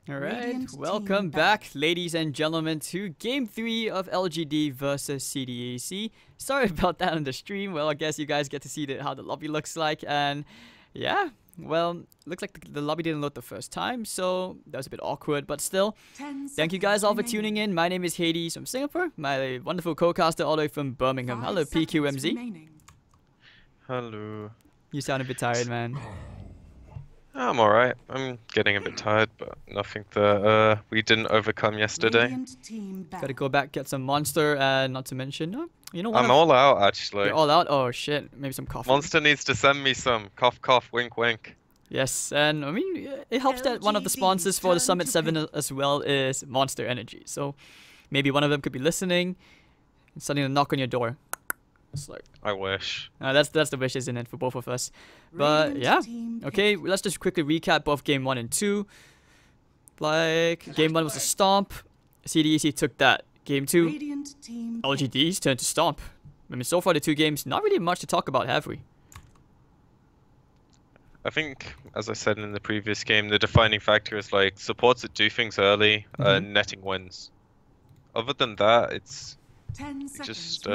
Alright, welcome back, ladies and gentlemen, to Game 3 of LGD versus CDEC. Sorry about that on the stream. Well, I guess you guys get to see how the lobby looks like, and yeah, well, looks like the lobby didn't load the first time, so that was a bit awkward, but still, thank you guys all for tuning in. My name is Hades from Singapore, my wonderful co-caster all the way from Birmingham. Hello, PQMZ. Hello. You sound a bit tired, man. I'm alright. I'm getting a bit tired, but nothing that we didn't overcome yesterday. Gotta go back, get some Monster, and not to mention, you know what? I'm all out, actually. You're all out? Oh shit, maybe some coffee. Monster needs to send me some. Cough, cough, wink, wink. Yes, and I mean, it helps that one of the sponsors for the Summit 7 as well is Monster Energy. So maybe one of them could be listening and starting to knock on your door. It's like, I wish. that's the wish, isn't it, for both of us? But yeah, okay, let's just quickly recap both game 1 and 2. Like, game 1 was a stomp. CDEC took that. Game 2, LGD's turn to stomp. I mean, so far the two games, not really much to talk about, have we? I think, as I said in the previous game, the defining factor is like supports that do things early, netting wins. Other than that, it's just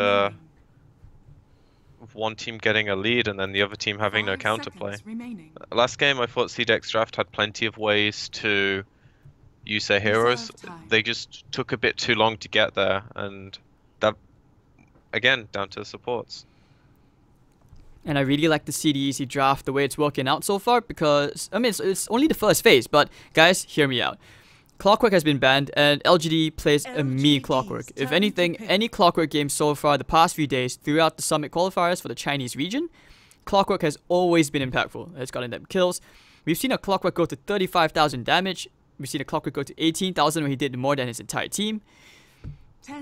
one team getting a lead and then the other team having no counterplay. Last game, I thought CDEC's draft had plenty of ways to use their heroes. They just took a bit too long to get there, and that, again, down to the supports. And I really like the CDEC draft, the way it's working out so far, because, I mean, it's only the first phase, but guys, hear me out. Clockwork has been banned, and LGD plays a mean Clockwork. If anything, any Clockwork game so far the past few days throughout the Summit qualifiers for the Chinese region, Clockwork has always been impactful. It's gotten them kills. We've seen a Clockwork go to 35,000 damage. We've seen a Clockwork go to 18,000 where he did more than his entire team.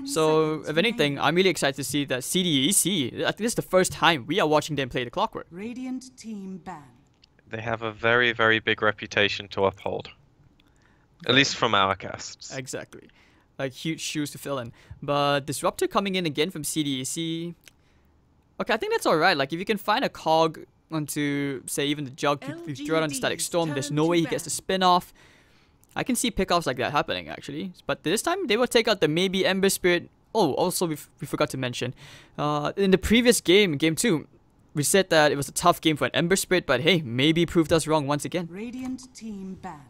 So, if anything, I'm really excited to see that CDEC, I think this is the first time we are watching them play the Clockwork. Radiant team ban. They have a very, very big reputation to uphold. At least from our casts. Exactly. Like, huge shoes to fill in. But Disruptor coming in again from CDEC. Okay, I think that's alright. Like, if you can find a cog onto, say, even the Jug, you throw it on Static Storm, there's no way he gets the spin off. I can see pickoffs like that happening, actually. But this time, they will take out the maybe Ember Spirit. Oh, also, we forgot to mention. In the previous game, Game 2, we said that it was a tough game for an Ember Spirit, but hey, maybe proved us wrong once again. Radiant team ban.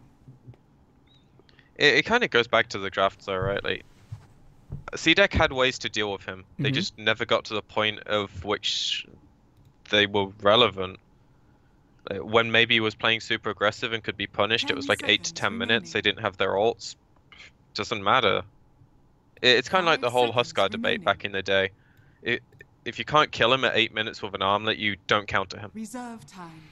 It kind of goes back to the draft though, right? Like, CDEC had ways to deal with him. They just never got to the point of which they were relevant. Like, when maybe he was playing super aggressive and could be punished, it was like 8 to 10 minutes. They didn't have their ults. Doesn't matter. It's kind of like the whole Huskar debate back in the day. If you can't kill him at 8 minutes with an armlet, you don't counter him. Reserve time.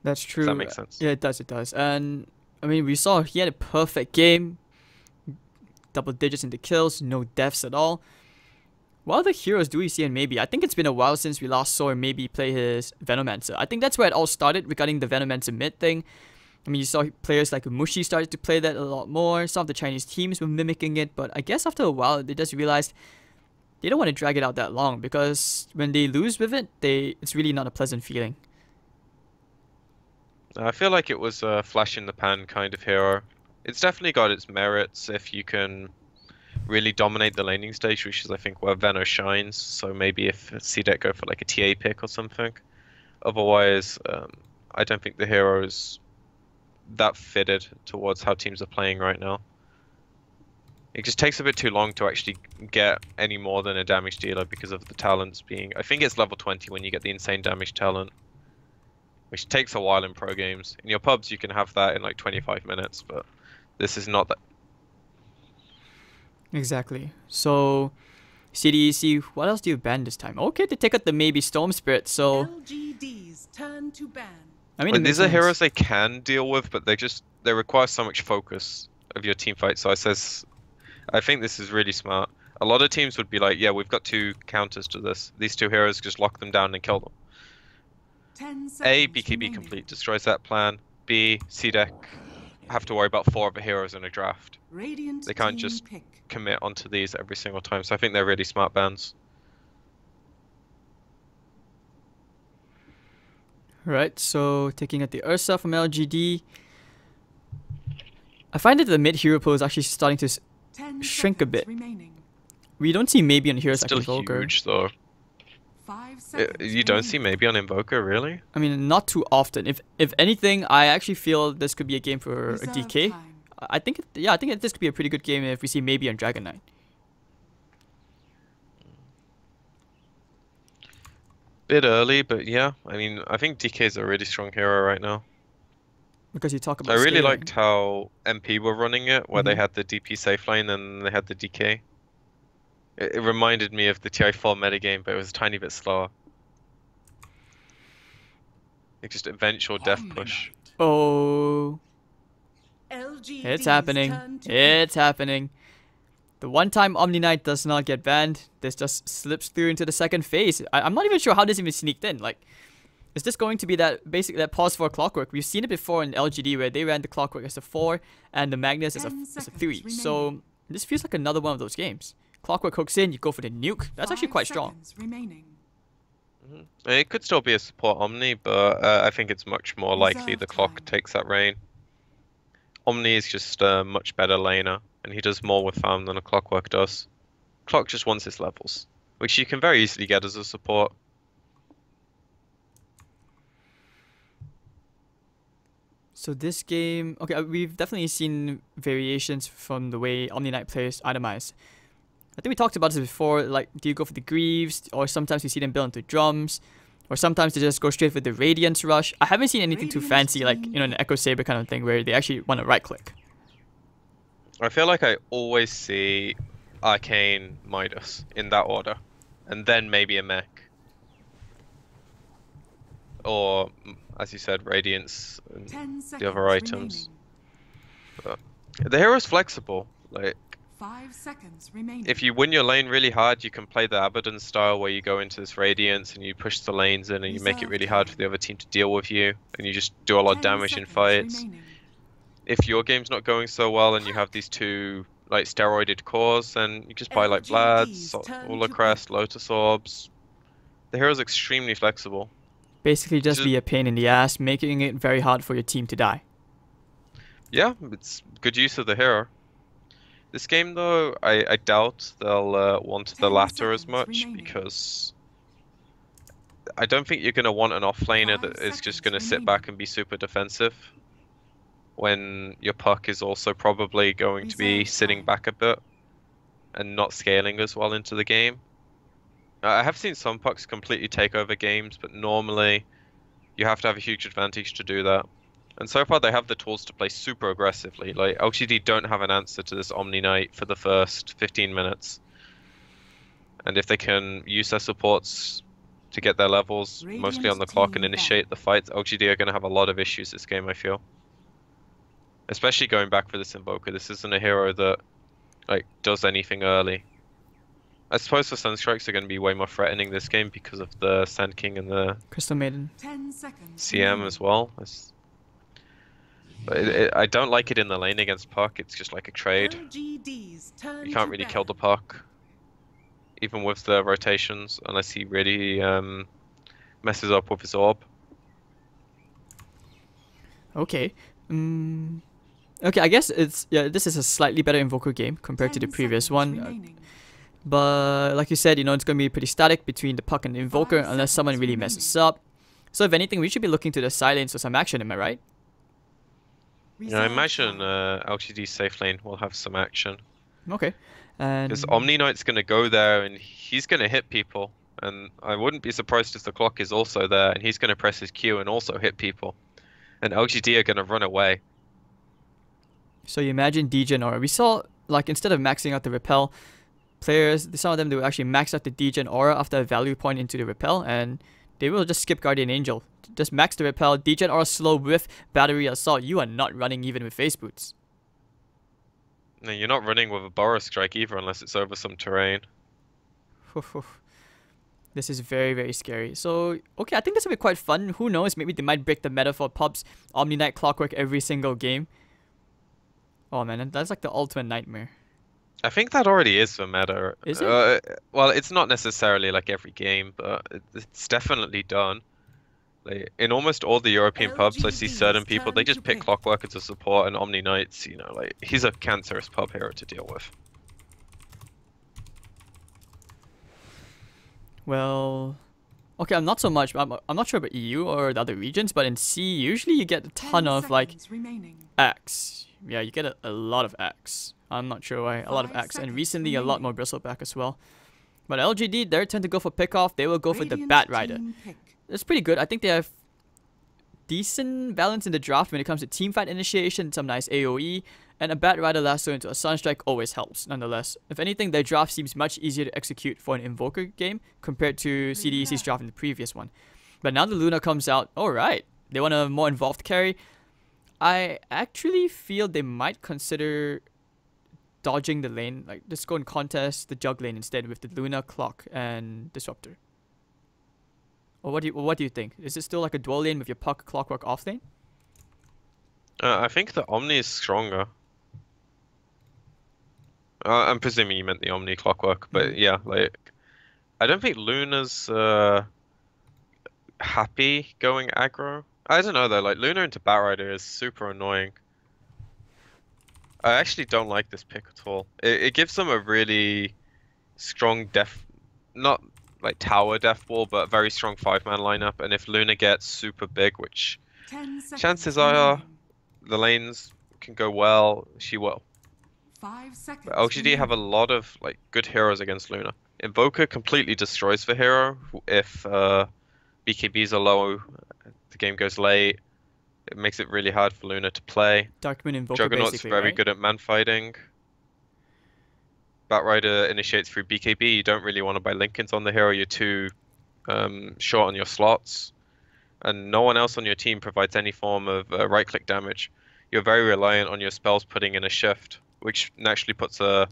That's true. Does that make sense? Yeah, it does. And, I mean, we saw he had a perfect game. Double digits in the kills, no deaths at all. What other heroes do we see in Maybe? I think it's been a while since we last saw him maybe play his Venomancer. I think that's where it all started regarding the Venomancer mid thing. I mean, you saw players like Mushi started to play that a lot more. Some of the Chinese teams were mimicking it, but I guess after a while, they just realized they don't want to drag it out that long, because when they lose with it, it's really not a pleasant feeling. I feel like it was a flash in the pan kind of hero. It's definitely got its merits if you can really dominate the laning stage, which is I think where Veno shines. So maybe if CDEC go for like a TA pick or something. Otherwise, I don't think the hero is that fitted towards how teams are playing right now. It just takes a bit too long to actually get any more than a damage dealer because of the talents being... I think it's level 20 when you get the insane damage talent, which takes a while in pro games. In your pubs, you can have that in like 25 minutes, but this is not that. Exactly. So, CDEC, what else do you ban this time? Okay, they take out the maybe Storm Spirit, so... LGD's turn to ban. I mean, Well, these are heroes they can deal with, but they require so much focus of your team fight. So I think this is really smart. A lot of teams would be like, yeah, we've got 2 counters to this. These 2 heroes, just lock them down and kill them. A, BKB complete destroys that plan. B, CDEC have to worry about 4 other heroes in a draft. They can't just commit onto these every single time, so I think they're really smart bans. Right, so taking out the Ursa from LGD. I find that the mid hero pool is actually starting to 10 shrink a seconds bit. remaining. We don't see maybe on heroes It's like still Invoker. huge though. 5 seconds You don't see remaining. maybe on Invoker, really? I mean, not too often. If anything, I actually feel this could be a game for a Reserve DK. time. I think, yeah, I think this could be a pretty good game if we see maybe on Dragon Knight. Bit early, but yeah. I mean, I think DK is a really strong hero right now. Because you talk about I really scaling. liked how MP were running it, where they Mhm. had the DP safe lane and they had the DK. It reminded me of the TI4 metagame, but it was a tiny bit slower. Like just eventual death push. Oh, LGD's it's happening. turn to It's happening. The one time Omni Knight does not get banned, this just slips through into the second phase. I'm not even sure how this even sneaked in. Like, is this going to be that pause for Clockwork? We've seen it before in LGD where they ran the Clockwork as a 4 and the Magnus as a 10 3. seconds So remaining. this feels like another one of those games. Clockwork hooks in, you go for the nuke. That's actually 5 quite strong. seconds remaining. It could still be a support Omni, but I think it's much more likely Reserve the clock time. takes that reign. Omni is just a much better laner, and he does more with farm than a Clockwork does. Clock just wants his levels, which you can very easily get as a support. So this game, okay, we've definitely seen variations from the way Omni Knight players itemize. I think we talked about this before, like, do you go for the Greaves, or sometimes you see them build into drums, or sometimes they just go straight for the Radiance Rush. I haven't seen anything too Radiant fancy, like, team you know, an Echo Saber kind of thing, where they actually want to right-click. I feel like I always see Arcane Midas in that order, and then maybe a mech. Or, as you said, Radiance and 10 seconds the other items. remaining. The hero's flexible. Like, 5 seconds remaining. if you win your lane really hard, you can play the Abaddon style where you go into this Radiance and you push the lanes in and you make it really hard for the other team to deal with you, and you just do a lot of 10 damage in seconds fights. remaining. If your game's not going so well and you have these two like steroided cores, then you just buy like Vlad's, LGD's turn to Ulacrest, Lotus Orbs. The hero's extremely flexible. Basically just Just- be a pain in the ass, making it very hard for your team to die. Yeah, it's good use of the hero. This game though, I doubt they'll want the 10 latter as seconds much remaining. because I don't think you're going to want an offlaner 5 that is just seconds going to sit remaining. back and be super defensive when your puck is also probably going to be Reserve sitting time. back a bit and not scaling as well into the game. I have seen some pucks completely take over games, but normally you have to have a huge advantage to do that. And so far they have the tools to play super aggressively. Like LGD don't have an answer to this Omni Knight for the first 15 minutes. And if they can use their supports to get their levels mostly on the Radiant clock and team initiate the fights, LGD are going to have a lot of issues this game, I feel. Especially going back for this Invoker. This isn't a hero that like does anything early. I suppose the Sunstrikes are going to be way more threatening this game because of the Sand King and the Crystal Maiden. 10 seconds CM remaining. as well. But I don't like it in the lane against puck. It's just like a trade. LGD's turn You can't to really ban. kill the puck, even with the rotations, unless he really messes up with his orb. Okay. Okay, I guess this is a slightly better Invoker game compared to the 10 previous seconds one. remaining. But like you said, you know, it's going to be pretty static between the puck and the Invoker 5 unless someone seconds really messes up. So if anything, we should be looking to the side lanes for some action, am I right? Yeah, I Reserve imagine time. LGD safe lane will have some action. Okay. And Because Omni Knight's going to go there and he's going to hit people. And I wouldn't be surprised if the clock is also there and he's going to press his Q and also hit people. And LGD are going to run away. so you imagine Degen Aura. We saw, like, instead of maxing out the repel, players, some of them, they will actually max out the Degen Aura after a value point into the repel, and they will just skip Guardian Angel. Just max the repel, Degen Aura slow with Battery Assault. You are not running even with Face Boots. No, you're not running with a Burrow Strike either unless it's over some terrain. This is very, very scary. So, okay, I think this will be quite fun. Who knows, maybe they might break the meta for pubs. Omni Knight Clockwork every single game. Oh man, that's like the ultimate nightmare. I think that already is the meta. Is it? Well, it's not necessarily like every game, but it's definitely done. Like, in almost all the European pubs, I see certain people, they just pick Clockwork as a support and Omni Knights, you know, like, he's a cancerous pub hero to deal with. Well, okay, I'm not so much. I'm not sure about EU or the other regions, but in C, usually you get a ton of like X. Yeah, you get a lot of X. I'm not sure why. A lot of X, and recently a lot more Bristleback as well. But LGD, they tend to go for pick off. They will go for the Bat Rider. It's pretty good. I think they have decent balance in the draft when it comes to teamfight initiation, some nice AoE, and a Bat Rider lasso into a Sunstrike always helps, nonetheless. If anything, their draft seems much easier to execute for an Invoker game compared to CDEC's draft in the previous one. But now the Luna comes out, alright, they want a more involved carry. I actually feel they might consider dodging the lane, like just go and contest the jug lane instead with the Luna, Clock, and Disruptor. Or what do you think? Is it still like a dual lane with your Puck, Clockwork off lane? I think the Omni is stronger. I'm presuming you meant the Omni Clockwork, but yeah, like, I don't think Luna's happy going aggro. I don't know though, like, Luna into Batrider is super annoying. I actually don't like this pick at all. It gives them a really strong not like tower death wall, but a very strong 5-man lineup, and if Luna gets super big, which chances are the lanes can go well, she will. 5 seconds. But LGD have a lot of like good heroes against Luna. Invoker completely destroys the hero if BKBs are low, the game goes late. It makes it really hard for Luna to play. Darkmoon Invoker Juggernaut's very good at man fighting. Batrider initiates through BKB. You don't really want to buy Lincolns on the hero. You're too short on your slots. And no one else on your team provides any form of right-click damage. You're very reliant on your spells putting in a shift, which naturally puts a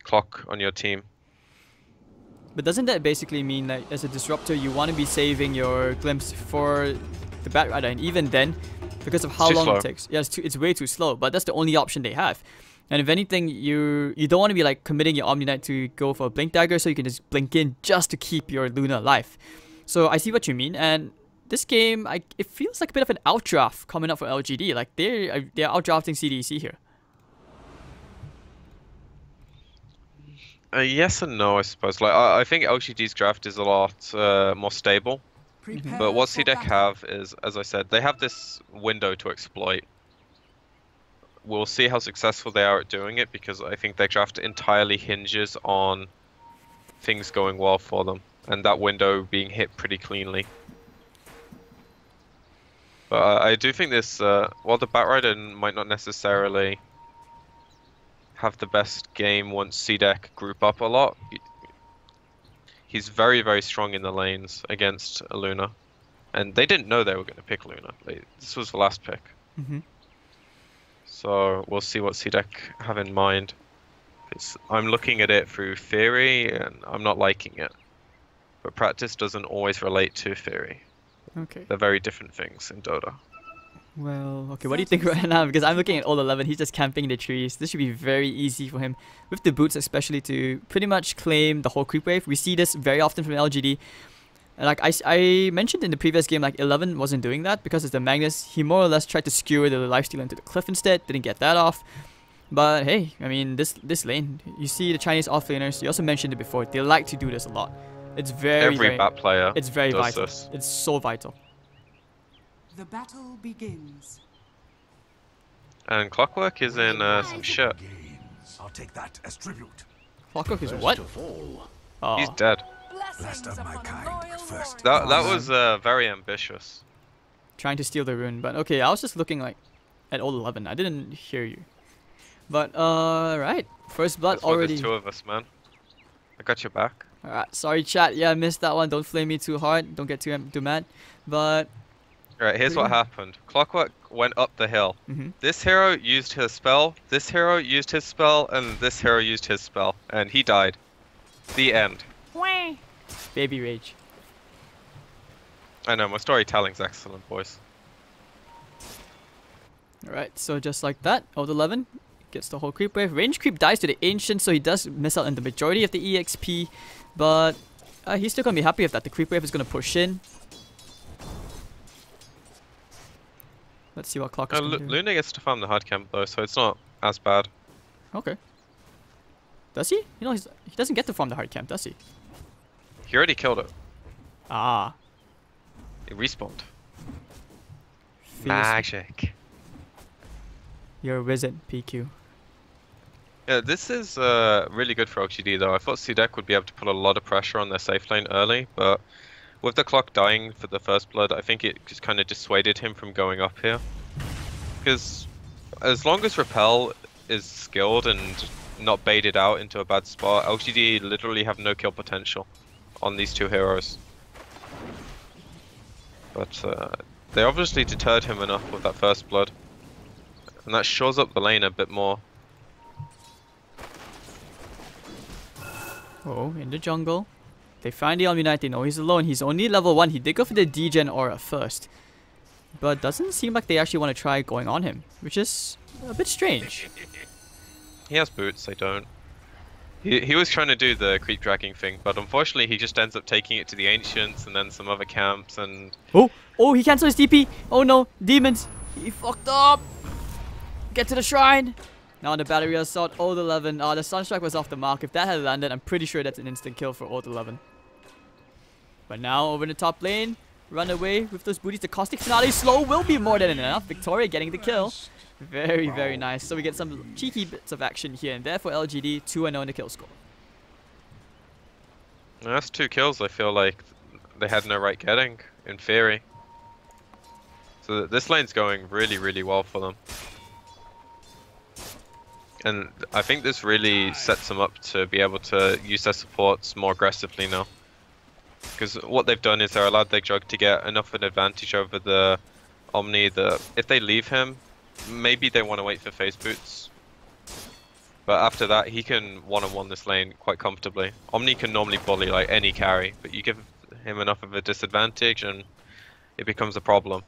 clock on your team. But doesn't that basically mean that as a disruptor, you want to be saving your glimpse for the Batrider, and even then, because of how long it takes, yeah, it's way too slow. But that's the only option they have. And if anything, you don't want to be like committing your Omni Knight to go for a Blink Dagger, so you can just blink in just to keep your Luna alive. So I see what you mean, and this game, it feels like a bit of an outdraft coming up for LGD. Like they're outdrafting CDEC here. Yes and no, I suppose. Like I think LGD's draft is a lot more stable. But what CDEC have is, as I said, they have this window to exploit. We'll see how successful they are at doing it, because I think their draft entirely hinges on things going well for them, and that window being hit pretty cleanly. But I do think this, while the Batrider might not necessarily have the best game once CDEC group up a lot, he's very, very strong in the lanes against Luna. And they didn't know they were going to pick Luna. This was the last pick. So we'll see what CDEC have in mind. I'm looking at it through theory, and I'm not liking it. But practice doesn't always relate to theory. Okay. They're very different things in Dota. Well, okay, what do you think right now? Because I'm looking at all 11, he's just camping in the trees. This should be very easy for him, with the boots especially, to pretty much claim the whole creep wave. We see this very often from LGD. And like I mentioned in the previous game, like 11 wasn't doing that because it's the Magnus. He more or less tried to skewer the lifesteal into the cliff instead, didn't get that off. But hey, I mean, this lane, you see the Chinese offlaners, you also mentioned it before, they like to do this a lot. It's every bat player. It's very vital. This. It's so vital. The battle begins. And Clockwork is in some shit. I'll take that as tribute. Clockwork is what? Oh. He's dead. Last of my kind, but first. That was very ambitious. Trying to steal the rune, but okay, I was just looking like at all 11. I didn't hear you. But right, first blood That's already. There's two of us, man. I got your back. Alright, sorry chat. Yeah, I missed that one. Don't flame me too hard. Don't get too mad. But alright, here's what happened. Clockwork went up the hill. This hero used his spell. This hero used his spell, and this hero used his spell, and he died. The end. Baby rage. I know, my storytelling's excellent, boys. Alright, so just like that, Old 11 gets the whole creep wave. Range creep dies to the Ancient, so he does miss out on the majority of the EXP. But he's still going to be happy with that. The creep wave is going to push in. Let's see what Clock is gonna do. Luna gets to farm the hard camp though, so it's not as bad. Okay. Does he? You know, he doesn't get to farm the hard camp, does he? He already killed it. Ah. It respawned. Fierce. Magic. You're a wizard, PQ. Yeah, this is really good for LGD though. I thought CDEC would be able to put a lot of pressure on their safe lane early, but with the clock dying for the first blood, I think it just kind of dissuaded him from going up here. Because as long as Repel is skilled and not baited out into a bad spot, LGD literally have no kill potential on these two heroes. But they obviously deterred him enough with that first blood. And that shores up the lane a bit more. Oh, in the jungle. They find the Omni Knight, they know he's alone. He's only level 1. He did go for the degen aura first. But doesn't seem like they actually want to try going on him, which is a bit strange. He has boots, they don't. He was trying to do the creep dragging thing, but unfortunately he just ends up taking it to the Ancients and then some other camps and... Oh, he cancelled his TP! Oh no, demons! He fucked up! Get to the shrine! Now the battery assault, Old 11. The Sunstrike was off the mark. If that had landed, I'm pretty sure that's an instant kill for Old 11. But now, over in the top lane, run away with those booties. The Caustic Finale slow will be more than enough. Victoria getting the kill. Very, very nice. So we get some cheeky bits of action here and there for LGD. 2-0 in the kill score. That's 2 kills I feel like they had no right getting, in theory. So this lane's going really, really well for them. And I think this really sets them up to be able to use their supports more aggressively now. Because what they've done is they're allowed their Jug to get enough of an advantage over the Omni that if they leave him, maybe they want to wait for phase boots. But after that, he can one-on-one this lane quite comfortably. Omni can normally bully like any carry, but you give him enough of a disadvantage and it becomes a problem.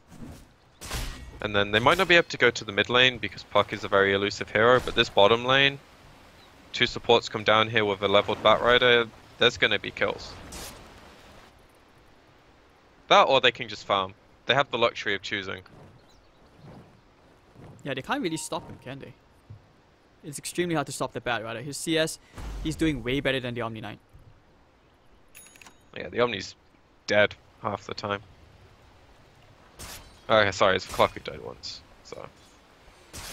And then they might not be able to go to the mid lane because Puck is a very elusive hero, but this bottom lane, 2 supports come down here with a leveled Batrider, there's going to be kills. That or they can just farm. They have the luxury of choosing. Yeah, they can't really stop him, can they? It's extremely hard to stop the Batrider. His CS, he's doing way better than the Omni Knight. Yeah, the Omni's dead half the time. Okay, sorry, it's Clock who died once. So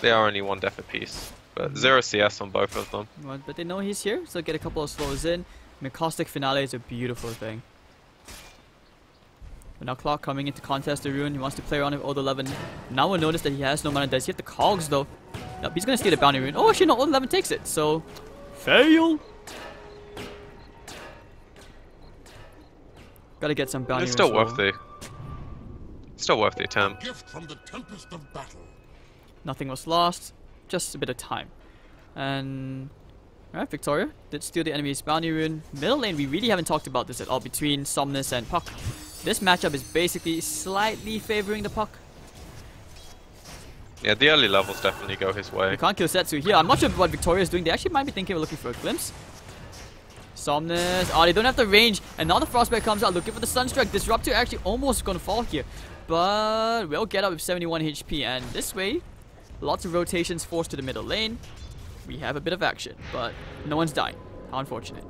they are only 1 death apiece. But 0 CS on both of them. But they know he's here, so get a couple of slows in. I mean, Caustic Finale is a beautiful thing. But now Clock coming into contest the rune. He wants to play around with Old 11. Now we'll notice that he has no mana. Does he have the cogs though? Yep, he's gonna steal the bounty rune. Oh, actually no, Old 11 takes it. So fail. Gotta get some bounty. It's still worth the. Still worth the attempt. Gift from the tempest of battle. Nothing was lost. Just a bit of time. And alright, Victoria did steal the enemy's bounty rune. Middle lane, we really haven't talked about this at all between Somnus and Puck. This matchup is basically slightly favoring the Puck. Yeah, the early levels definitely go his way. You can't kill Setsu here. I'm not sure what Victoria's doing. They actually might be thinking of looking for a glimpse. Somnus. Oh, they don't have the range. And now the Frostbite comes out looking for the Sunstrike. Disruptor actually almost gonna fall here. But we'll get up with 71 HP. And this way, lots of rotations forced to the middle lane. We have a bit of action, but no one's dying. How unfortunate.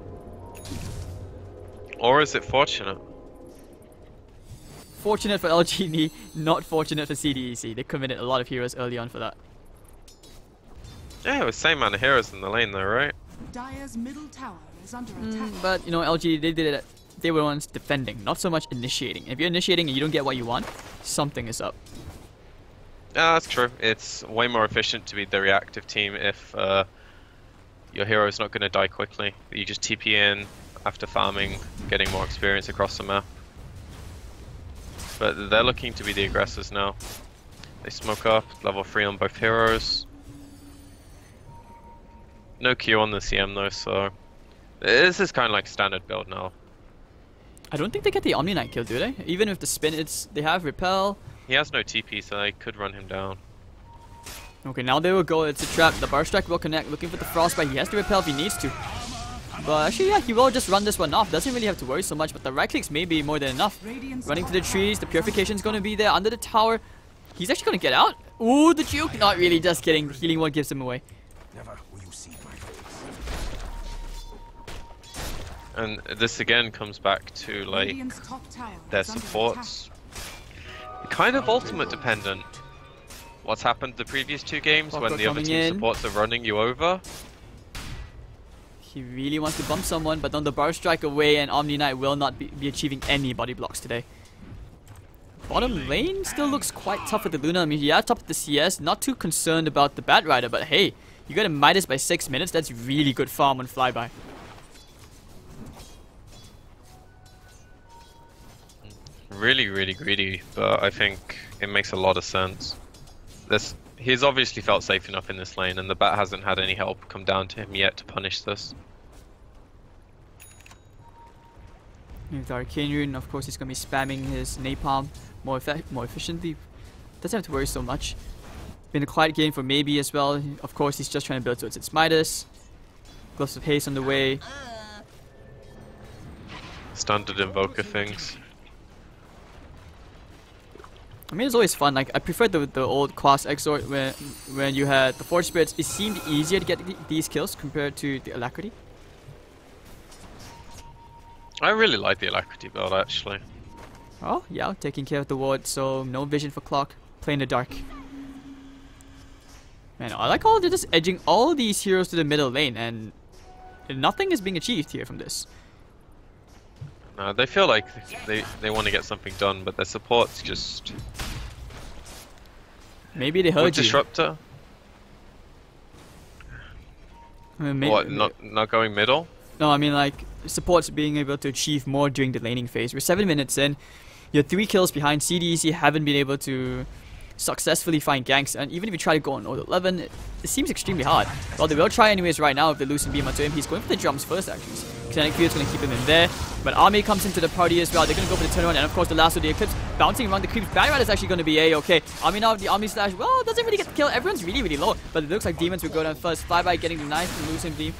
Or is it fortunate? Fortunate for LGD, not fortunate for CDEC. They committed a lot of heroes early on for that. Yeah, it was same amount of heroes in the lane though, right? Dire's middle tower is under attack. But, you know, LGD, they did it. They were the ones defending, not so much initiating. If you're initiating and you don't get what you want, something is up. Yeah, that's true. It's way more efficient to be the reactive team if your hero is not going to die quickly. You just TP in after farming, getting more experience across the map. But they're looking to be the aggressors now. They smoke up, level 3 on both heroes. No Q on the CM though, so this is kind of like standard build now. I don't think they get the Omni Knight kill, do they? Even with the spin, they have Repel. He has no TP, so they could run him down. Okay, now they will go. It's a trap. The Bar Strike will connect, looking for the Frostbite. He has to Repel if he needs to. But actually, yeah, he will just run this one off. Doesn't really have to worry so much, but the right clicks may be more than enough. Running to the trees, the Purification's going to be there under the tower. He's actually gonna get out. Ooh, the juke. Not really, just kidding. Healing ward gives him away. Never will you see my face. And this again comes back to like Radiant's top tower their is under supports. Kind of ultimate dependent. What's happened the previous 2 games when Clockwork the other coming team in. supports are running you over? He really wants to bump someone, but then the bar strike away, and Omni Knight will not be achieving any body blocks today. Bottom lane still looks quite tough with the Luna. I mean, yeah, top of the CS, not too concerned about the Bat Rider, but hey, you got a Midas by 6 minutes. That's really good farm on flyby. Really, really greedy, but I think it makes a lot of sense. He's obviously felt safe enough in this lane, and the Bat hasn't had any help come down to him yet to punish this. With the Arcane Rune, of course, he's going to be spamming his Napalm more efficiently. Doesn't have to worry so much. Been a quiet game for Maybe as well. Of course, he's just trying to build towards its Midas. Gloves of Haste on the way. Standard Invoker things. I mean, it's always fun. Like, I prefer the old Quas Exort when you had the Forge Spirits. It seemed easier to get these kills compared to the Alacrity. I really like the Alacrity build, actually. Oh, yeah, taking care of the ward, so no vision for Clock. Play in the dark. Man, I like how they're just edging all these heroes to the middle lane, and nothing is being achieved here from this. They feel like they want to get something done, but their support's just... Maybe they heard With you. Disruptor? I mean, What, not going middle? No, I mean like supports being able to achieve more during the laning phase. We're 7 minutes in. You're 3 kills behind. CDEC haven't been able to successfully find ganks, and even if you try to go on 11, it seems extremely hard. Well, they will try anyways right now if they lose and beam onto him. He's going for the drums first, actually. Kinetic Field's going to keep him in there. But Army comes into the party as well. They're going to go for the turnaround, and of course the last of the Eclipse bouncing around the creeps. Bat Rider is actually going to be A-okay. Army now with the Army Slash, well, doesn't really get the kill. Everyone's really, really low, but it looks like Demons will go down first. Flyby getting the knife and lose him beam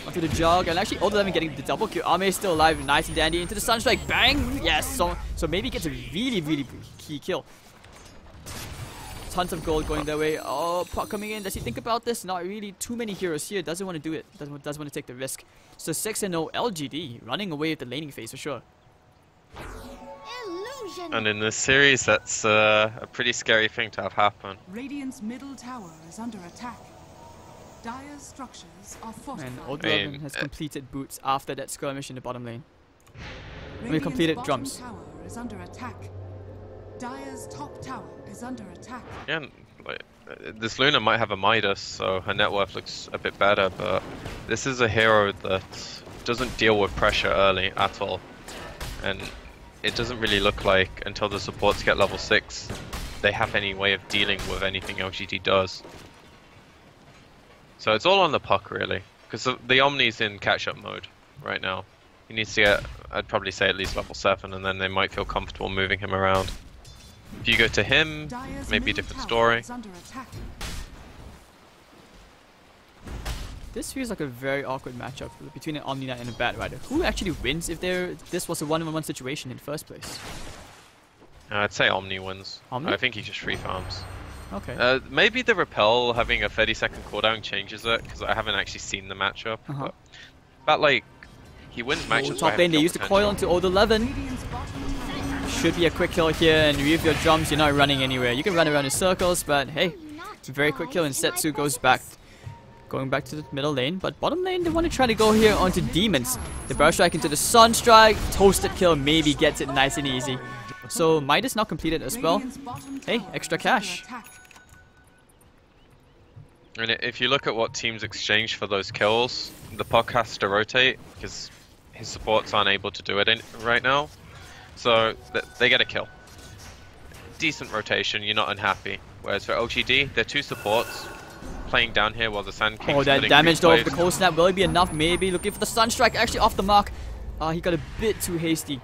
onto the jug, and actually Old 11 getting the double kill. Army is still alive, nice and dandy into the Sunstrike. Bang! Yes, so maybe gets a really, really key kill. Tons of gold going their way. Oh, Puck coming in. Does he think about this? Not really. Too many heroes here. Doesn't want to do it. Doesn't want to take the risk. So 6-0 LGD running away with the laning phase for sure. Illusion. And in this series, that's a pretty scary thing to have happen. Radiant's middle tower is under attack. Dire's structures are fortified. And Old 11 has completed boots after that skirmish in the bottom lane. Radiant's completed bottom drums. tower is under attack. Dire's top tower is under attack. Yeah, like, this Luna might have a Midas, so her net worth looks a bit better, but this is a hero that doesn't deal with pressure early at all. And it doesn't really look like, until the supports get level 6, they have any way of dealing with anything LGD does. So it's all on the Puck, really, because the Omni's in catch-up mode right now. He needs to get, I'd probably say at least level 7, and then they might feel comfortable moving him around. If you go to him, Dire's maybe a middle different tower story. is under attack. This feels like a very awkward matchup between an Omni Knight and a Bat Rider. Who actually wins if this was a 1-on-1 situation in the first place? I'd say Omni wins. Omni? I think he just free farms. Okay. Maybe the repel having a 30-second cooldown changes it, because I haven't actually seen the matchup. But like, he wins matches. Top lane, they use the coil onto Old 11. Radiant's bottom tower. Should be a quick kill here, and with your drums, you're not running anywhere. You can run around in circles, but hey, it's a very quick kill, and Setsu goes back. Going back to the middle lane, but bottom lane, they want to try to go here onto Demons. The Burst Strike into the Sunstrike, toasted kill, maybe gets it nice and easy. So Midas now completed as well. Radiant's bottom Hey, tower extra is under cash. attack. And if you look at what teams exchange for those kills, the Puck has to rotate, because his supports aren't able to do it right now. So they get a kill. Decent rotation, you're not unhappy. Whereas for LGD, they're 2 supports playing down here while the Sand King's Oh, that filling damage creep though of the waves. cold snap will it be enough? Maybe looking for the Sunstrike, actually off the mark. He got a bit too hasty.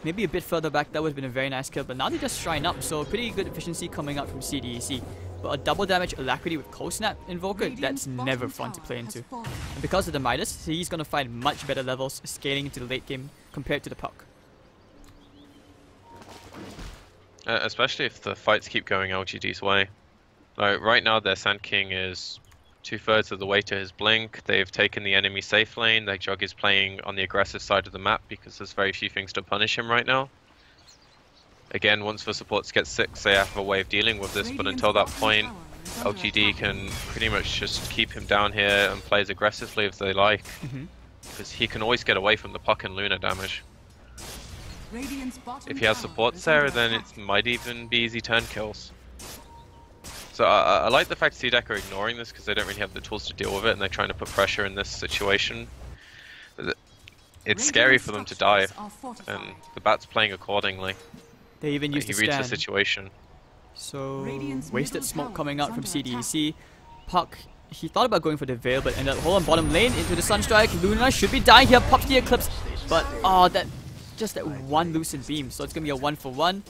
Maybe a bit further back, that would have been a very nice kill, but now they just shrine up, so pretty good efficiency coming out from CDEC. But a double damage Alacrity with Cold Snap Invoker, that's never fun to play into. And because of the Midas, he's gonna find much better levels scaling into the late game compared to the Puck. Especially if the fights keep going LGD's way. Like right now their Sand King is 2/3 of the way to his blink. They've taken the enemy safe lane. Their Jug is playing on the aggressive side of the map because there's very few things to punish him right now. Again, once the supports get 6, they have a way of dealing with this, but until that point, LGD can pretty much just keep him down here and play as aggressively as they like. Because he can always get away from the puck and Luna damage. If he has supports there, then it might even be easy turn kills. So I like the fact CDEC are ignoring this because they don't really have the tools to deal with it, and they're trying to put pressure in this situation. It's scary for them to die, and the Bat's playing accordingly. They even used He to reads the scan. situation. So wasted smoke coming out from CDEC. Puck, he thought about going for the Veil, but ended up holding bottom lane into the Sunstrike. Luna should be dying here, pops the Eclipse, but just that one Lucent Beam, so it's gonna be a 1-for-1.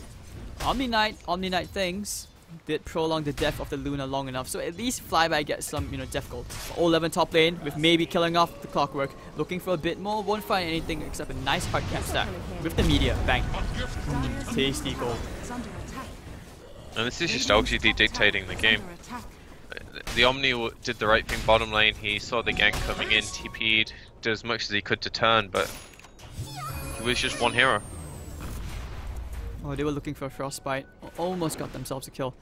Omni Knight things did prolong the death of the Luna long enough, so at least Flyby gets some, death gold. 11 top lane with maybe killing off the Clockwork, looking for a bit more, won't find anything except a nice hard cap stack with the meteor. Bang. Tasty gold. And this is just LGD dictating the game. The Omni did the right thing bottom lane. He saw the gank coming in, TP'd, did as much as he could to turn, but he was just one hero. Oh, they were looking for a Frostbite. Almost got themselves a kill.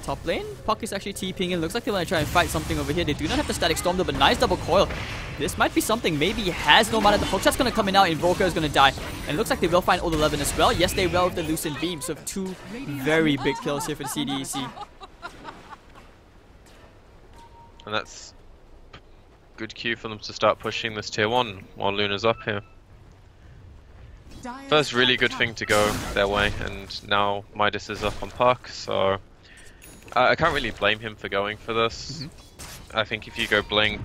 Top lane, Puck is actually TPing in. Looks like they want to try and fight something over here. They do not have the Static Storm though, but nice double coil. This might be something. Maybe he has no mana. The hookshot's going to come in now. Invoker is going to die. And it looks like they will find Old 11 as well. Yes, they will with the Lucent Beam. So 2 very big kills here for the CDEC. And that's good cue for them to start pushing this tier 1 while Luna's up here. First really good thing to go their way, and now Midas is up on Puck, so I can't really blame him for going for this. I think if you go blink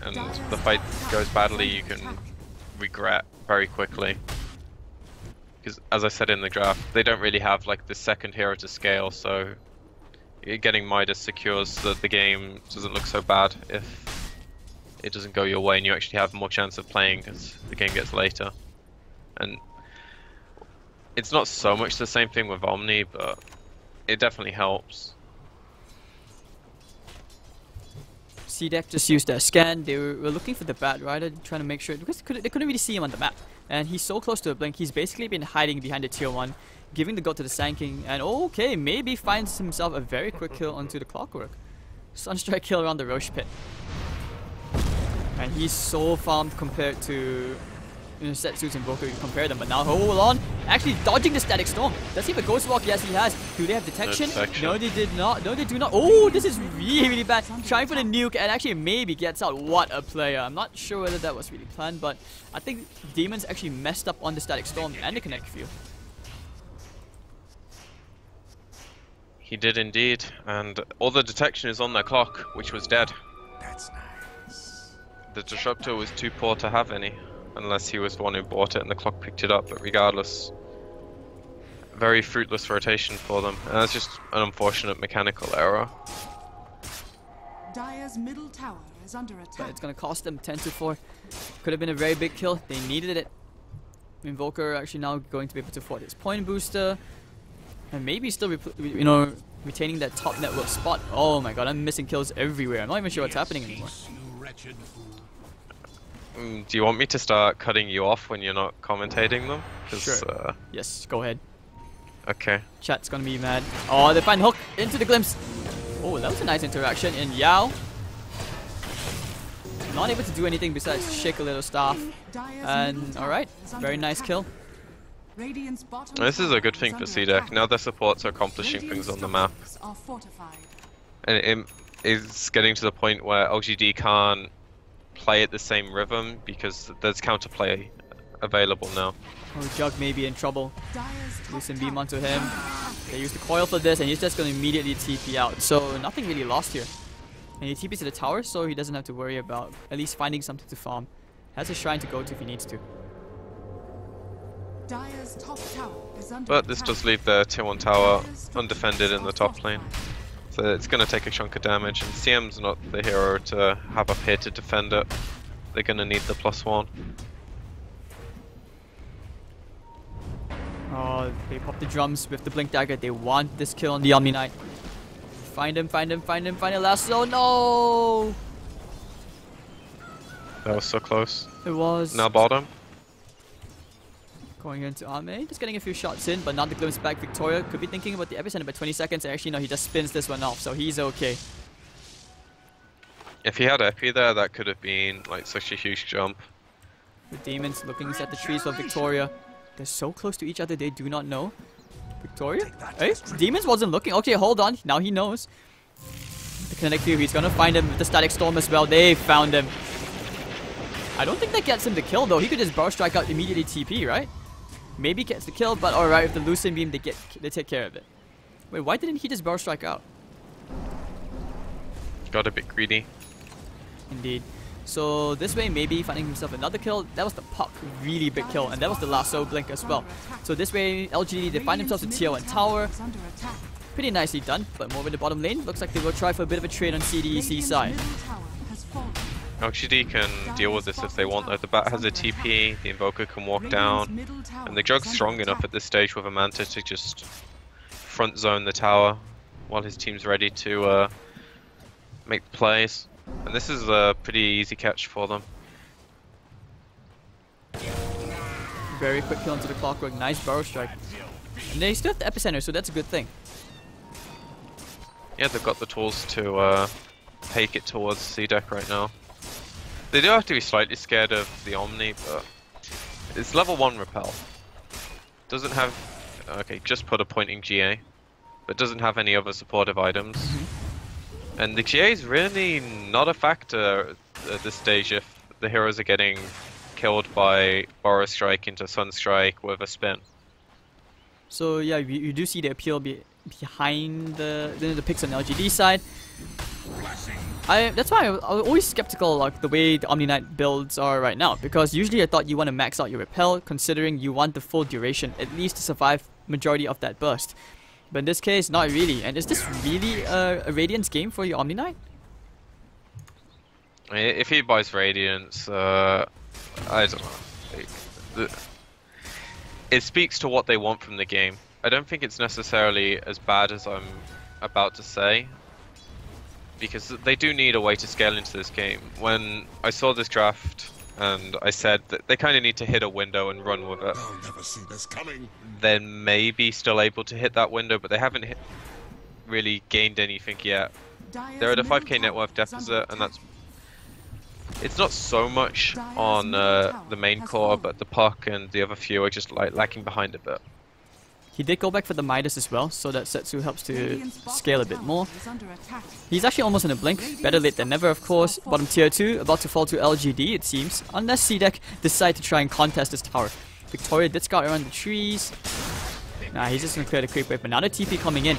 and the fight goes badly, you can regret very quickly. Because as I said in the draft, they don't really have like the second hero to scale, so getting Midas secures that the game doesn't look so bad if it doesn't go your way and you actually have more chance of playing as the game gets later. And it's not so much the same thing with Omni, but it definitely helps. CDEC just used their scan. They were looking for the Bat Rider, trying to make sure, because they couldn't really see him on the map. And he's so close to a blink, he's basically been hiding behind the tier 1, giving the gold to the Sand King, and okay, maybe finds himself a very quick kill onto the Clockwork. Sunstrike kill around the Roche Pit. And he's so farmed compared to Setsu's Invoker, you compare them, but now hold on, actually dodging the Static Storm. Does he have a Ghost Walk? Yes, he has. Do they have detection? No, they did not. No, they do not. Oh, this is really, really bad. Trying for the nuke and actually maybe gets out. What a player. I'm not sure whether that was really planned, but I think Demons actually messed up on the Static Storm and the Connect Field. He did indeed, and all the detection is on their clock, which was dead. That's nice. The Disruptor was too poor to have any. Unless he was the one who bought it and the clock picked it up, but regardless, very fruitless rotation for them. And that's just an unfortunate mechanical error. Dire's middle tower is under But attack. it's gonna cost them 10-4. Could have been a very big kill. They needed it. Invoker actually now going to be able to afford his point booster, and maybe still retaining that top network spot. Oh my god, I'm missing kills everywhere. I'm not even sure what's happening anymore. Do you want me to start cutting you off when you're not commentating them? Sure. Yes, go ahead. Okay. Chat's gonna be mad. Oh, they find Hook into the glimpse. Oh, that was a nice interaction. And Yao, not able to do anything besides shake a little staff. And alright, very nice kill. This is a good thing for CDEC. Now their supports are accomplishing things on the map. And it is getting to the point where LGD can't play at the same rhythm because there's counterplay available now. Oh, Jug may be in trouble. Lucent Beam onto him. They use the coil for this, and he's just going to immediately TP out. So nothing really lost here. And he TPs to the tower, so he doesn't have to worry about at least finding something to farm. Has a shrine to go to if he needs to. But this does leave the tier 1 tower undefended in the top lane. So it's going to take a chunk of damage, and CM's not the hero to have up here to defend it. They're going to need the +1. Oh, they pop the drums with the Blink Dagger. They want this kill on the Omni Knight. Find him, find him, find him, find him. Lasso, no! That was so close. It was. Now bottom. Going into Ame, just getting a few shots in, but not the glimpse back. Victoria could be thinking about the epicenter by 20 seconds. Actually, no, he just spins this one off, so he's okay. If he had Epi there, that could have been like such a huge jump. The demons looking at the trees for Victoria. They're so close to each other, they do not know. Victoria? Hey, demons wasn't looking. Okay, hold on. Now he knows. The kinetic fury, he's gonna find him with the static storm as well. They found him. I don't think that gets him the kill though. He could just burst strike out immediately TP, right? Maybe gets the kill, but alright, with the Lucent Beam, they take care of it. Wait, why didn't he just burst strike out? Got a bit greedy. Indeed. So this way, maybe finding himself another kill. That was the Puck, really big kill, and that was the Lasso Blink as well. So this way, LGD, they find themselves a tier 1 tower. Pretty nicely done, but more in the bottom lane. Looks like they will try for a bit of a trade on CDEC side. LGD can deal with this if they want though. The Bat has a TP, the Invoker can walk down, and the Jug's strong enough at this stage with a Manta to just front zone the tower while his team's ready to make the plays. And this is a pretty easy catch for them. Very quick kill into the Clockwork, nice Burrow Strike. And they still have the epicenter, so that's a good thing. Yeah, they've got the tools to take it towards CDEC right now. They do have to be slightly scared of the Omni, but it's level 1 repel. Doesn't have... okay, just put a pointing GA, but doesn't have any other supportive items. And the GA is really not a factor at this stage if the heroes are getting killed by Burrow Strike into Sunstrike with a spin. So yeah, you do see the appeal behind the picks on the LGD side. That's why I'm always skeptical like the way the Omni Knight builds are right now, because usually I thought you want to max out your repel considering you want the full duration, at least to survive majority of that burst. But in this case, not really. And is this really a Radiance game for your Omni Knight? If he buys Radiance, I don't know. It speaks to what they want from the game. I don't think it's necessarily as bad as I'm about to say, because they do need a way to scale into this game. When I saw this draft and I said that they kind of need to hit a window and run with it, I'll never see this coming. then maybe still able to hit that window, but they haven't really gained anything yet. They're at a 5k net worth deficit, and it's not so much on the main core, but the Puck and the other few are just like lacking behind a bit. He did go back for the Midas as well, so that Setsu helps to scale a bit more. He's actually almost in a blink. Better late than never, of course. Bottom tier 2, about to fall to LGD, it seems. Unless CDEC decide to try and contest this tower. Victoria did scout around the trees. Nah, he's just gonna clear the creep wave. Another TP coming in.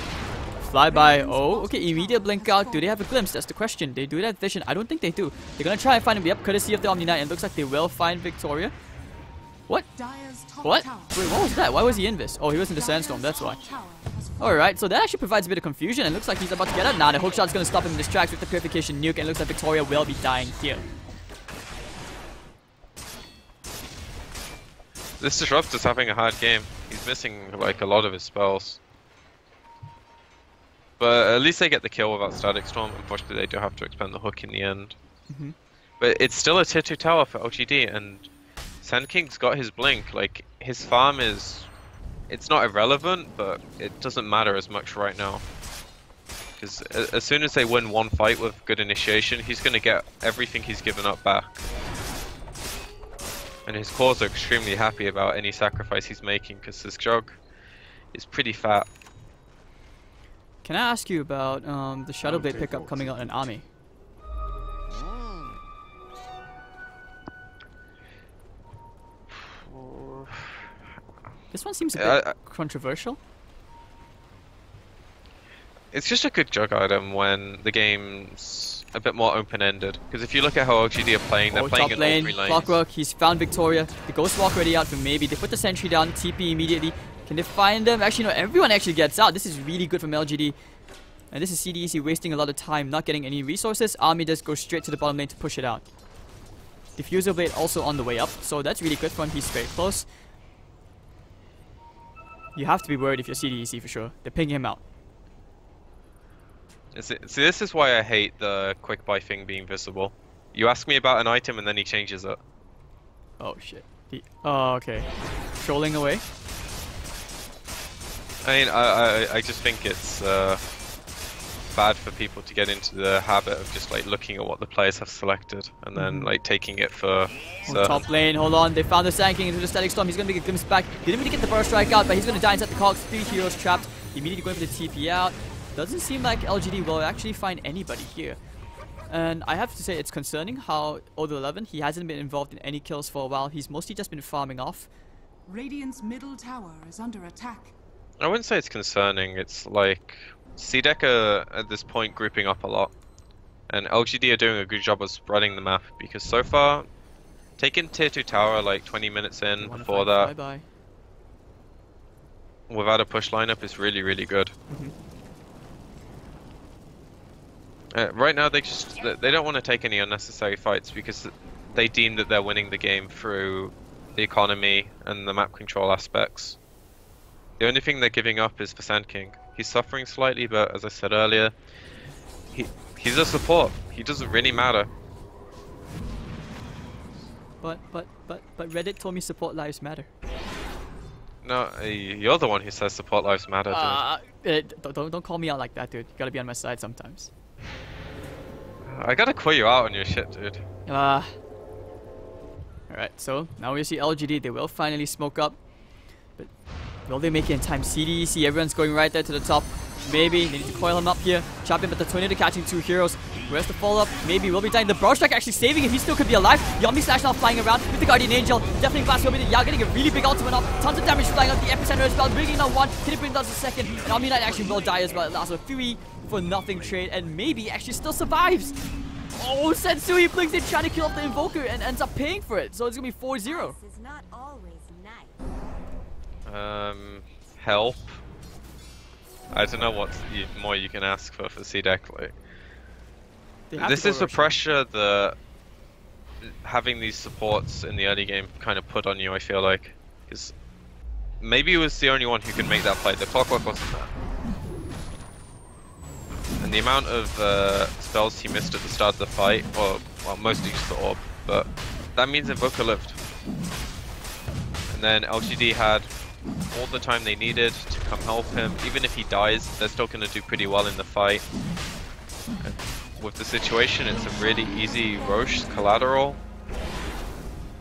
Flyby. Oh, okay, immediate blink out. Do they have a glimpse? That's the question. They do that vision. I don't think they do. They're gonna try and find him. Yep, courtesy of the Omni Knight. It looks like they will find Victoria. What? What? Wait, what was that? Why was he in this? Oh, he was in the sandstorm, that's why. Alright, so that actually provides a bit of confusion, and looks like he's about to get out. Nah, the hookshot's gonna stop him in his tracks with the purification nuke, and it looks like Victoria will be dying here. This Disruptor's having a hard game. He's missing like a lot of his spells. But at least they get the kill without Static Storm. Unfortunately, they do have to expend the hook in the end. But it's still a tier 2 tower for LGD, and Sand King's got his blink. Like, his farm is... it's not irrelevant, but it doesn't matter as much right now. Because as soon as they win one fight with good initiation, he's going to get everything he's given up back. And his cores are extremely happy about any sacrifice he's making, because this Jug is pretty fat. Can I ask you about the Shadow Blade pickup coming out in Ami? This one seems a bit controversial. It's just a good Jug item when the game's a bit more open-ended. Because if you look at how LGD are playing, they're playing in all 3 lanes. Clockwork, he's found Victoria. The Ghost Walk already out for maybe. They put the sentry down, TP immediately. Can they find them? Actually, no, everyone actually gets out. This is really good from LGD. And this is CDEC wasting a lot of time, not getting any resources. Army does go straight to the bottom lane to push it out. Diffuser Blade also on the way up, so that's really good for him. He's very close. You have to be worried if you're CDEC for sure. They're pinging him out. See, this is why I hate the quick buy thing being visible. You ask me about an item and then he changes it. Oh shit. Oh, okay. Trolling away. I mean, I just think it's bad for people to get into the habit of just like looking at what the players have selected and then like taking it for certain. Top lane, hold on. They found the Sand King into the Static Storm. He's gonna make a glimpse back. He didn't really get the burst strike out, but he's gonna die inside the cogs. 3 heroes trapped. Immediately going for the TP out. Doesn't seem like LGD will actually find anybody here. And I have to say it's concerning how Order 11, he hasn't been involved in any kills for a while. He's mostly just been farming off. Radiant's middle tower is under attack. I wouldn't say it's concerning. It's like CDEC are at this point grouping up a lot, and LGD are doing a good job of spreading the map because so far, taking tier 2 tower like 20 minutes in before that, bye-bye. Without a push lineup is really, really good. Right now they don't want to take any unnecessary fights because they deem that they're winning the game through the economy and the map control aspects. The only thing they're giving up is for Sand King. He's suffering slightly, but as I said earlier, he's a support. He doesn't really matter. But Reddit told me support lives matter. No, you're the one who says support lives matter, dude. Don't call me out like that, dude. You gotta be on my side sometimes. I gotta call you out on your shit, dude. Alright, so now we see LGD. They will finally smoke up. But will they make it in time? CDEC, everyone's going right there to the top. Maybe they need to coil him up here. Chop him, but the tornado catching 2 heroes. Where's the follow-up? Maybe will be dying. The Burrow Strike actually saving him. He still could be alive. Yummy Slash now flying around with the Guardian Angel. Definitely fast over the Yao, getting a really big ultimate up. Tons of damage flying out the epicenter as well. Bringing down 1. Can it bring down the 2nd? And Omni Knight actually will die as well. That's a 3 for nothing trade. And maybe actually still survives. Oh, Sensui blinks in trying to kill off the Invoker and ends up paying for it. So it's going to be 4-0. Help. I don't know what more you can ask for CDEC. Like, this is the pressure that having these supports in the early game kind of put on you, I feel like. Because maybe he was the only one who could make that play. The Clockwork wasn't there. And the amount of spells he missed at the start of the fight, or well, mostly just the orb, but that means Invoker lived. And then LGD had all the time they needed to come help him. Even if he dies, they're still going to do pretty well in the fight. And with the situation, it's a really easy Roche collateral.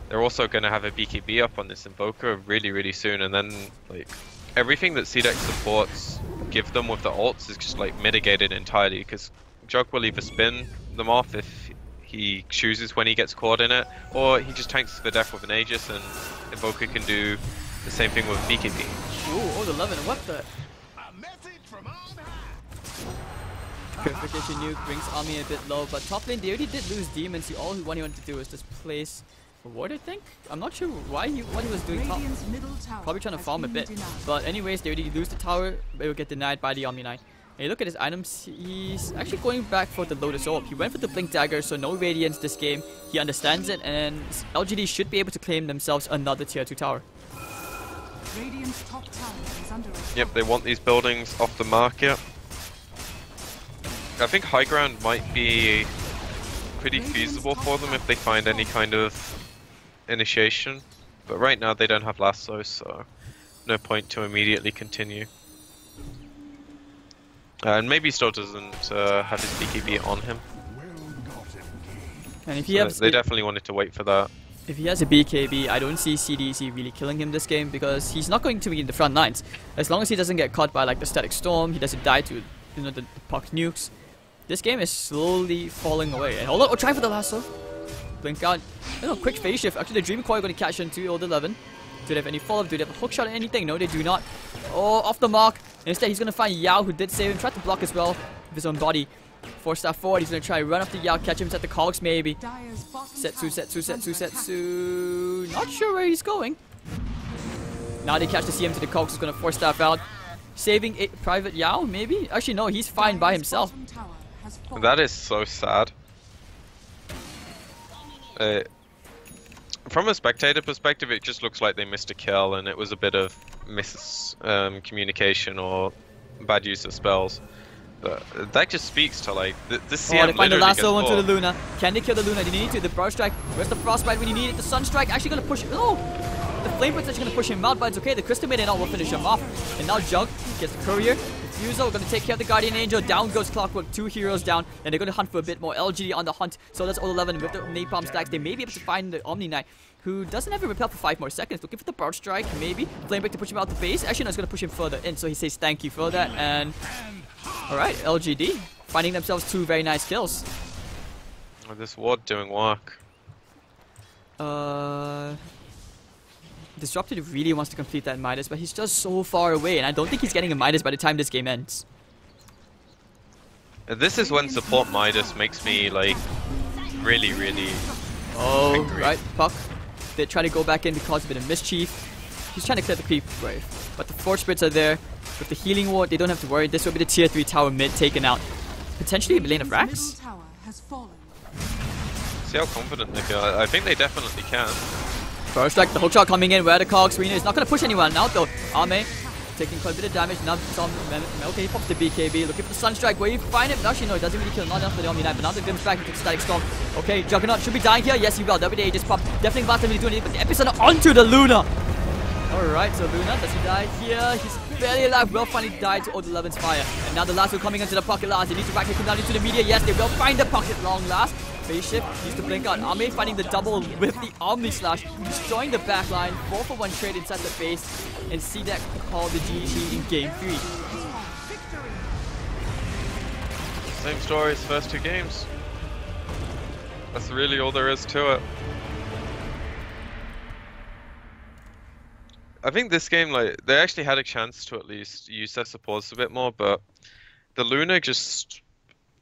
They're also going to have a BKB up on this Invoker really, really soon, and then like everything that CDEC supports give them with the ults is just like mitigated entirely, because Jug will either spin them off if he chooses when he gets caught in it, or he just tanks the death with an Aegis, and Invoker can do the same thing with BKB. Ooh, Order 11, what the? Purification nuke brings Army a bit low, but top lane they already did lose demons. All he wanted to do was just place a ward, I think. I'm not sure what he was doing top. Probably trying to farm a bit. But anyways, they already lose the tower. They will get denied by the Omni Knight. And you look at his items, he's actually going back for the Lotus Orb. He went for the Blink Dagger, so no Radiance this game. He understands it, and LGD should be able to claim themselves another tier 2 tower. Radiant's top tower is under attack. Yep, they want these buildings off the market. I think high ground might be pretty feasible for them if they find any kind of initiation. But right now they don't have lasso, so no point to immediately continue. And maybe still doesn't have his BKB on him. And if he has, they definitely wanted to wait for that. If he has a BKB, I don't see CDEC really killing him this game, because he's not going to be in the front lines. As long as he doesn't get caught by like the Static Storm, he doesn't die to the puck nukes. This game is slowly falling away. And hold on, try for the lasso. Blink out. Quick phase shift. Actually, the Dream Coil going to catch into Order 11. Do they have any follow-up? Do they have a hook shot or anything? No, they do not. Oh, off the mark. Instead, he's going to find Yao, who did save him. Tried to block as well with his own body. 4-star forward. He's going to try run up the Yao, catch him at the cogs maybe. Setsu. Not sure where he's going. Now they catch the CM to the cogs. He's going to 4-star out. Saving a Private Yao, maybe? Actually, no, he's fine by himself. That is so sad. From a spectator perspective, it just looks like they missed a kill, and it was a bit of miscommunication or bad use of spells. But that just speaks to like this CM. Oh, they find the literally lasso gets onto the bought. Luna. Can they kill the Luna? They need to. The Burst Strike. Where's the Frostbite when you need it? The Sunstrike actually gonna push. Oh, the Flame Break's actually gonna push him out, but it's okay. The Crystal Maiden will finish him off. And now Jug gets the Courier. Fuso gonna take care of the Guardian Angel. Down goes Clockwork. 2 heroes down, and they're gonna hunt for a bit more. LGD on the hunt. So that's all 11 with the Napalm stacks. They may be able to find the Omni Knight, who doesn't have a repel for 5 more seconds. Looking for the Burst Strike, maybe. Flame Break to push him out the base. Actually, no, it's gonna push him further in. So he says thank you for that. And alright, LGD finding themselves 2 very nice kills. Oh, this ward doing work. Disrupted really wants to complete that Midas, but he's just so far away, and I don't think he's getting a Midas by the time this game ends. This is when support Midas makes me like really angry. Right, Puck. They try to go back in to cause a bit of mischief. He's trying to clear the creep wave, but the Force Spirits are there. With the healing ward, they don't have to worry. This will be the tier 3 tower mid taken out. Potentially a lane of Rax. Middle tower has fallen. See how confident they feel. I think they definitely can. First strike, the hookshot coming in where the Cog Serena is not going to push anyone out though. Ame taking quite a bit of damage. Now okay, he pops the BKB, looking for the Sunstrike. Where you find him? Actually, no, it doesn't really kill. Not enough for the Omni Knight, but now the Glim's back into the Static Storm. Okay, Juggernaut should be dying here. Yes, he will. WDA just popped. Definitely not going to do anything, but the Epicenter onto the Luna. Alright, so Luna, does he die here? He's barely alive. Will finally die to Old 11's fire. And now the lasso coming into the pocket last. They need to back him down into the media. Yes, they will find the pocket long last. Phase shift needs to blink out. Ame finding the double with the Omni Slash, destroying the backline. 4-for-1 trade inside the base. And CDEC call the GG in game 3. Same story as first 2 games. That's really all there is to it. I think this game, like, they actually had a chance to at least use their supports a bit more, but the Luna just,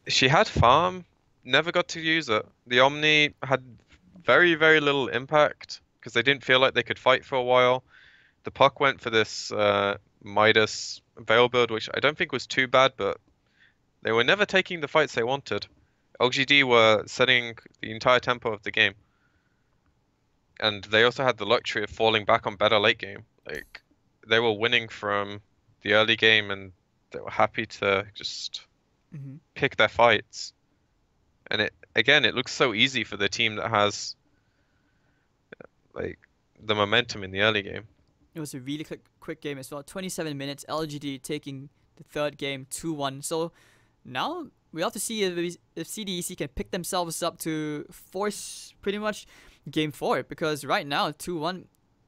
she had farm, never got to use it. The Omni had very little impact because they didn't feel like they could fight for a while. The Puck went for this Midas Veil build, which I don't think was too bad, but they were never taking the fights they wanted. LGD were setting the entire tempo of the game. And they also had the luxury of falling back on better late game. Like, they were winning from the early game and they were happy to just pick their fights. And it looks so easy for the team that has like the momentum in the early game. It was a really quick game as well. 27 minutes, LGD taking the 3rd game 2-1. So now we have to see if CDEC can pick themselves up to force pretty much game 4, because right now 2-1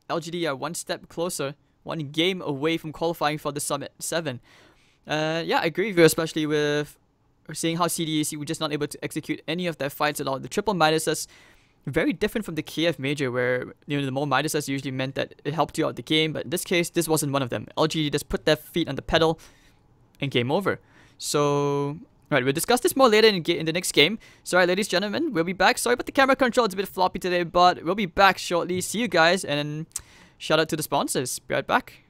LGD are 1 step closer, 1 game away from qualifying for the Summit 7. Yeah, I agree with you, especially with seeing how CDEC were just not able to execute any of their fights at all. The triple Midases, very different from the KF Major, where the more Midases usually meant that it helped you out the game, but in this case, this wasn't one of them. LGD just put their feet on the pedal and game over. So right, we'll discuss this more later in the next game. So, alright, ladies and gentlemen, we'll be back. Sorry about the camera control, it's a bit floppy today, but we'll be back shortly. See you guys, and shout out to the sponsors. Be right back.